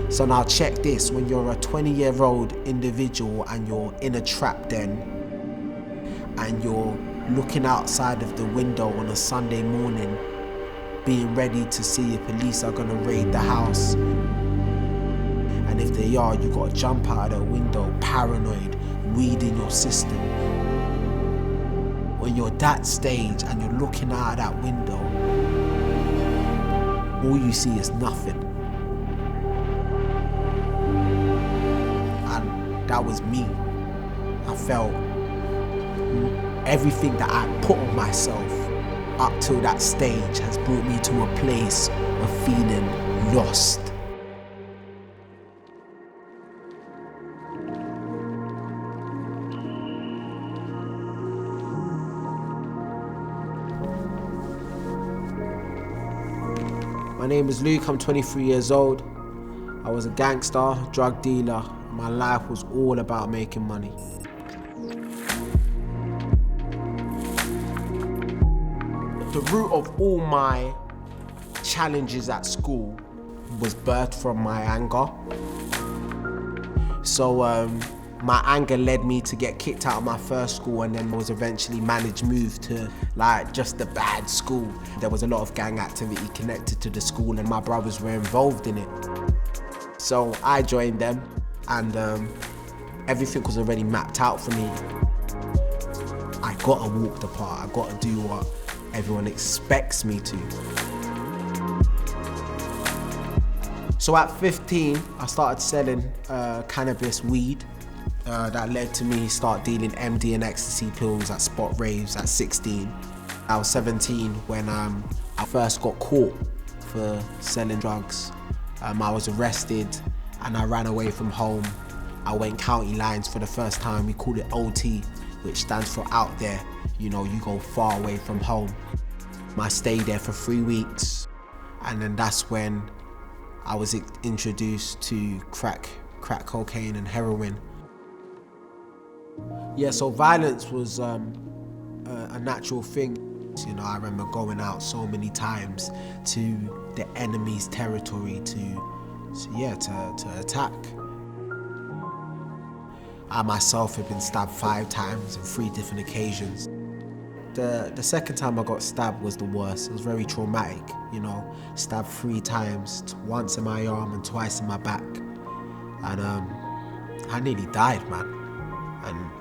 So now check this, when you're a 20-year-old individual and you're in a trap den and you're looking outside of the window on a Sunday morning, being ready to see if police are gonna raid the house. And if they are, you gotta jump out of the window, paranoid, weed in your system. When you're that stage and you're looking out of that window, all you see is nothing. And that was me. I felt everything that I put on myself up till that stage has brought me to a place of feeling lost. My name is Luke, I'm 23 years old. I was a gangster, drug dealer. My life was all about making money. The root of all my challenges at school was birthed from my anger. So my anger led me to get kicked out of my first school, and then was eventually moved to like just a bad school. There was a lot of gang activity connected to the school and my brothers were involved in it. So I joined them, and everything was already mapped out for me. I gotta walk the part, I gotta do what everyone expects me to. So at 15, I started selling cannabis weed. That led to me start dealing MD and ecstasy pills at spot raves at 16. I was 17 when I first got caught for selling drugs. I was arrested and I ran away from home. I went county lines for the first time. We called it OT, which stands for out there. You know, you go far away from home. I stayed there for 3 weeks, and then that's when I was introduced to crack cocaine and heroin. Yeah, so violence was a natural thing. You know, I remember going out so many times to the enemy's territory to attack. I myself had been stabbed 5 times on 3 different occasions. The second time I got stabbed was the worst. It was very traumatic, you know, stabbed 3 times, once in my arm and twice in my back. And I nearly died, man. And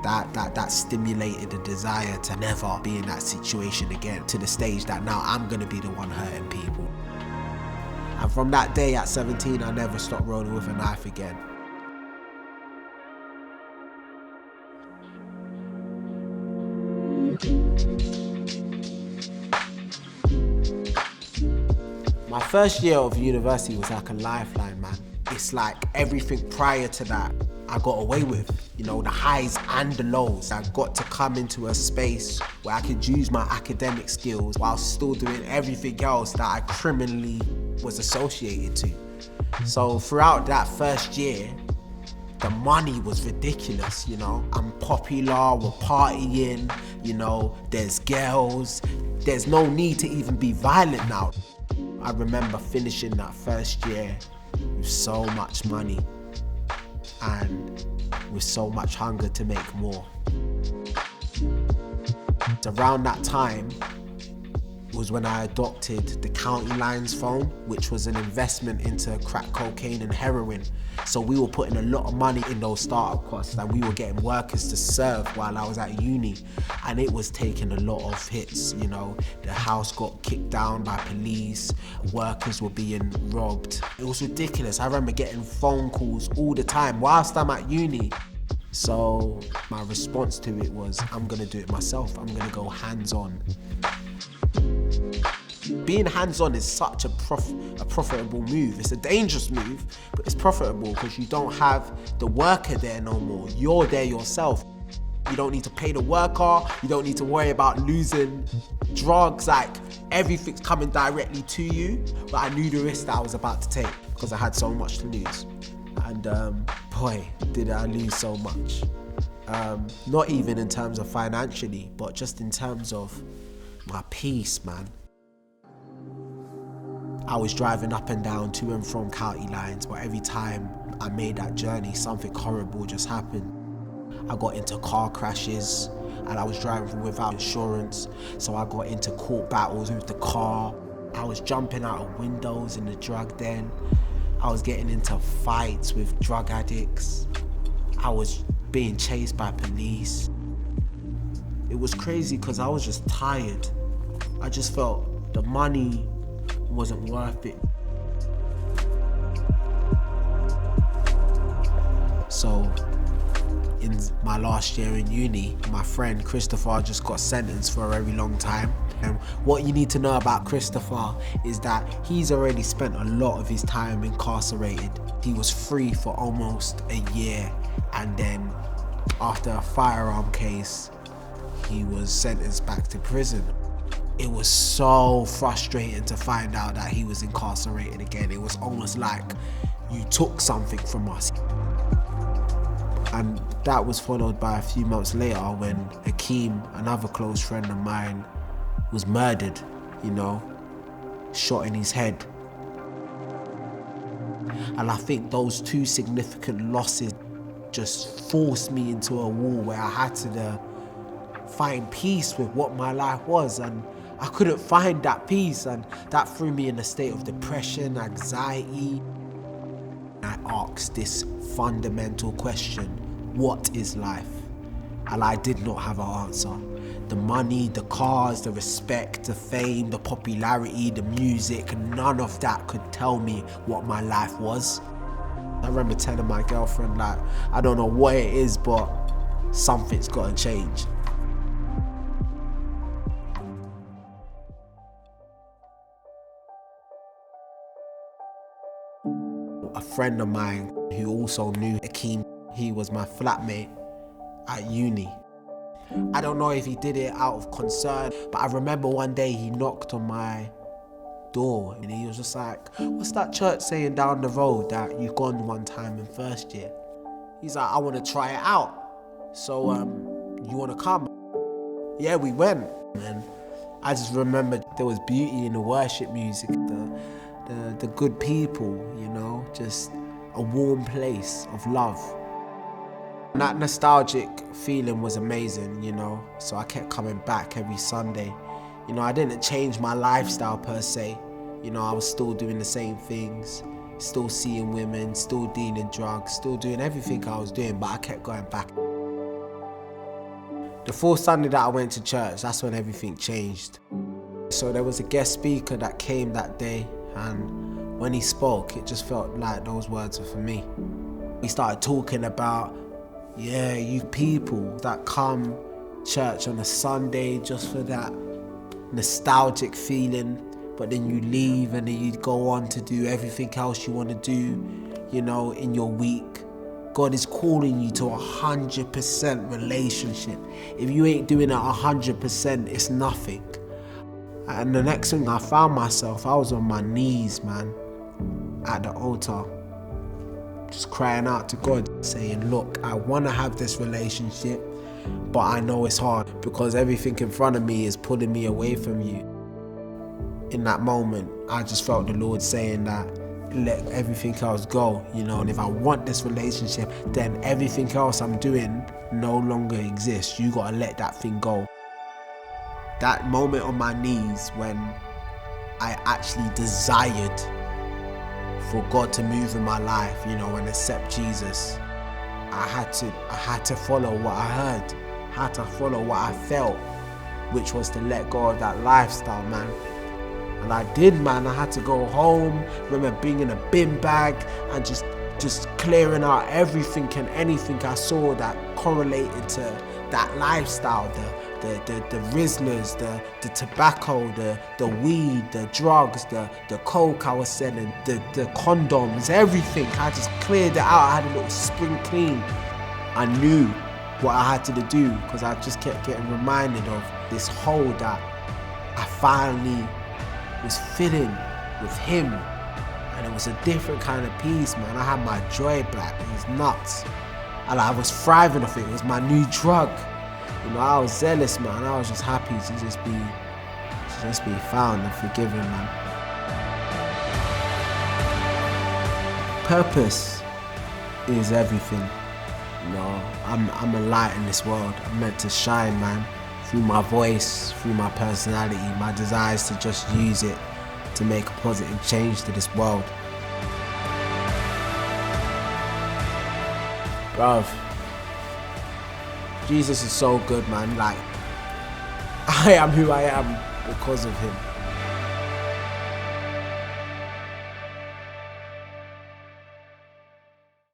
that stimulated a desire to never be in that situation again, to the stage that now I'm gonna be the one hurting people. And from that day at 17, I never stopped rolling with a knife again. My first year of university was like a lifeline, man. It's like everything prior to that I got away with, you know, the highs and the lows. I got to come into a space where I could use my academic skills while still doing everything else that I criminally was associated to. So throughout that first year, the money was ridiculous, you know. I'm popular, we're partying, you know, there's girls. There's no need to even be violent now. I remember finishing that first year with so much money and with so much hunger to make more. Around that time was when I adopted the county lines phone, which was an investment into crack cocaine and heroin. So we were putting a lot of money in those startup costs, and we were getting workers to serve while I was at uni. And it was taking a lot of hits, you know. The house got kicked down by police, workers were being robbed. It was ridiculous. I remember getting phone calls all the time whilst I'm at uni. So my response to it was, I'm gonna do it myself. I'm gonna go hands-on. Being hands-on is such a profitable move. It's a dangerous move, but it's profitable because you don't have the worker there no more. You're there yourself. You don't need to pay the worker. You don't need to worry about losing drugs. Like, everything's coming directly to you. But I knew the risk that I was about to take because I had so much to lose. And boy, did I lose so much. Not even in terms of financially, but just in terms of my peace, man. I was driving up and down to and from county lines, but every time I made that journey, something horrible just happened. I got into car crashes and I was driving without insurance, so I got into court battles with the car. I was jumping out of windows in the drug den. I was getting into fights with drug addicts. I was being chased by police. It was crazy because I was just tired. I just felt the money wasn't worth it. So in my last year in uni, my friend Christopher just got sentenced for a very long time. And what you need to know about Christopher is that he's already spent a lot of his time incarcerated. He was free for almost a year, and then after a firearm case, he was sentenced back to prison. It was so frustrating to find out that he was incarcerated again. It was almost like you took something from us. And that was followed by a few months later when Hakeem, another close friend of mine, was murdered, shot in his head. And I think those two significant losses just forced me into a wall where I had to find peace with what my life was, and I couldn't find that peace, and that threw me in a state of depression, anxiety. I asked this fundamental question: what is life? And I did not have an answer. The money, the cars, the respect, the fame, the popularity, the music, none of that could tell me what my life was. I remember telling my girlfriend, I don't know what it is, but something's gotta change. A friend of mine who also knew Hakeem, he was my flatmate at uni. I don't know if he did it out of concern, but I remember one day he knocked on my door and he was just like, "What's that church saying down the road that you've gone one time in first year?" He's like, "I want to try it out. So, you want to come?" Yeah, we went. And I just remember there was beauty in the worship music, the good people, just a warm place of love. And that nostalgic feeling was amazing, so I kept coming back every Sunday. I didn't change my lifestyle per se. I was still doing the same things, still seeing women, still dealing drugs, still doing everything I was doing, but I kept going back. The fourth Sunday that I went to church, that's when everything changed. So there was a guest speaker that came that day, and when he spoke, it just felt like those words were for me. He started talking about, you people that come church on a Sunday just for that nostalgic feeling, but then you leave and then you go on to do everything else you want to do, in your week. God is calling you to 100% relationship. If you ain't doing it 100%, it's nothing. And the next thing I found myself, I was on my knees, man, at the altar, just crying out to God, saying, "Look, I want to have this relationship, but I know it's hard because everything in front of me is pulling me away from you." In that moment, I just felt the Lord saying that, let everything else go, and if I want this relationship, then everything else I'm doing no longer exists. You gotta let that thing go. That moment on my knees when I actually desired for God to move in my life, and accept Jesus, I had to follow what I heard, had to follow what I felt, which was to let go of that lifestyle, man. And I did, man. I had to go home, remember bringing a bin bag and just clearing out everything and anything I saw that correlated to that lifestyle, the Rizzlers, the tobacco, the weed, the drugs, the coke I was selling, the condoms, everything. I just cleared it out. I had a little spring clean. I knew what I had to do because I just kept getting reminded of this hole that I finally was filling with him. And it was a different kind of peace, man. I had my joy back. It was nuts. And I was thriving off it. It was my new drug. I was zealous, man. I was just happy to just be found and forgiven, man. Purpose is everything. You know, I'm a light in this world. I'm meant to shine, man. Through my voice, through my personality, my desires to just use it to make a positive change to this world. Bruv, Jesus is so good, man. Like, I am who I am because of him.